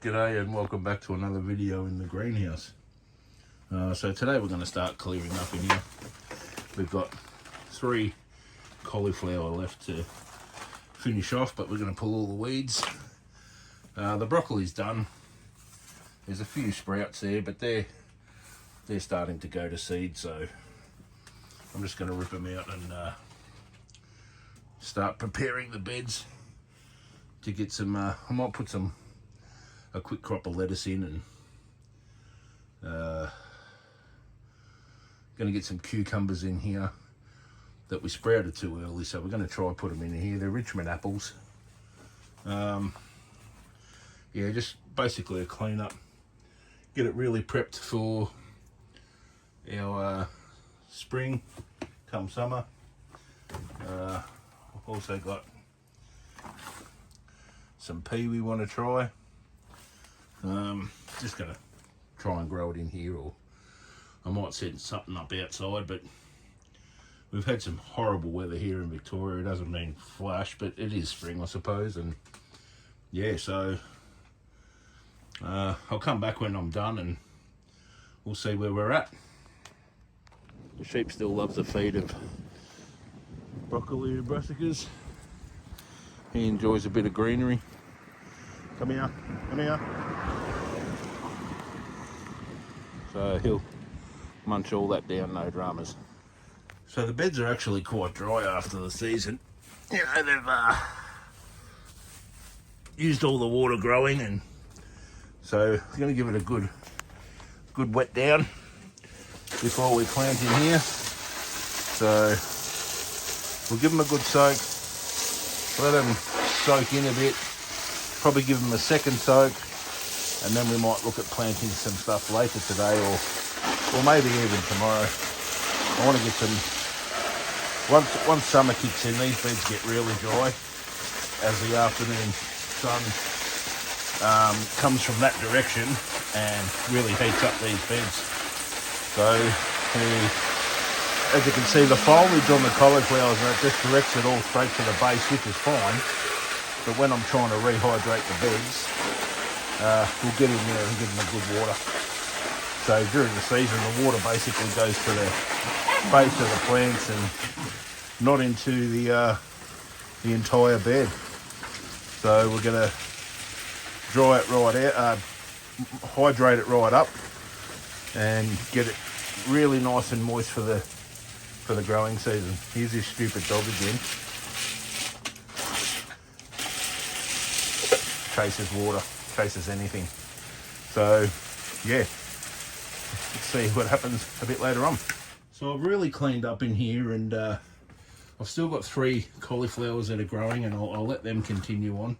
G'day and welcome back to another video in the greenhouse. So today we're going to start clearing up in here. We've got 3 cauliflower left to finish off, but we're going to pull all the weeds. The broccoli's done. There's a few sprouts there, but they're starting to go to seed, so I'm just going to rip them out and start preparing the beds to get some. I might put a quick crop of lettuce in, and going to get some cucumbers in here that we sprouted too early, so we're going to try put them in here. They're Richmond apples. Yeah, just basically a clean up, get it really prepped for our spring come summer. I've also got some pea we want to try. Just gonna try and grow it in here, or I might set something up outside, but we've had some horrible weather here in Victoria. It doesn't mean flash, but it is spring, I suppose. And yeah, so I'll come back when I'm done and we'll see where we're at. The sheep still loves the feed of broccoli and brassicas. He enjoys a bit of greenery. Come here, come here. So he'll munch all that down, no dramas. So the beds are actually quite dry after the season. You know, they've used all the water growing, and so I'm going to give it a good wet down before we plant in here. So we'll give them a good soak, let them soak in a bit, probably give them a second soak, and then we might look at planting some stuff later today, or maybe even tomorrow. I want to get some, once summer kicks in, these beds get really dry as the afternoon sun comes from that direction and really heats up these beds. So as you can see, the foliage on the cauliflowers, and it just directs it all straight to the base, which is fine. But when I'm trying to rehydrate the beds, we'll get in there and give them a good water. So during the season, the water basically goes to the base of the plants and not into the entire bed. So we're going to dry it right out, hydrate it right up, and get it really nice and moist for the growing season. Here's this stupid dog again. Chases water, chases anything. So yeah, let's see what happens a bit later on. So I've really cleaned up in here, and I've still got 3 cauliflowers that are growing, and I'll let them continue on.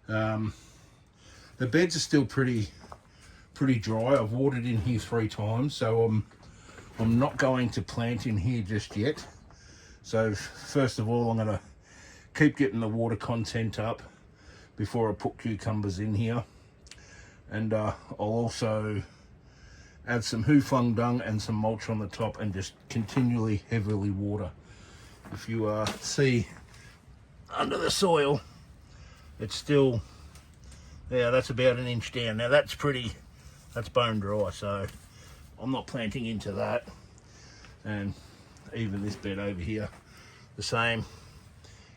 The beds are still pretty dry. I've watered in here 3 times, so I'm not going to plant in here just yet. So first of all, I'm going to keep getting the water content up before I put cucumbers in here, and I'll also add some hoo-flung dung and some mulch on the top, and just continually heavily water. If you see under the soil, it's still, yeah, that's about 1 inch down. Now that's bone dry, so I'm not planting into that. And even this bed over here, the same.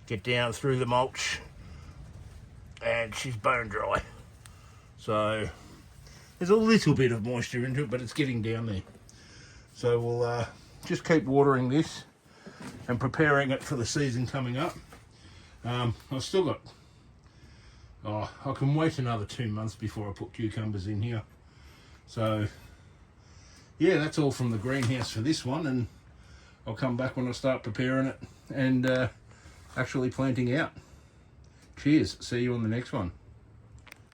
Get down through the mulch, and she's bone dry. So there's a little bit of moisture into it, but it's getting down there. So we'll just keep watering this and preparing it for the season coming up. I've still got, I can wait another 2 months before I put cucumbers in here. So yeah, that's all from the greenhouse for this one, and I'll come back when I start preparing it and actually planting out. Cheers, see you on the next one.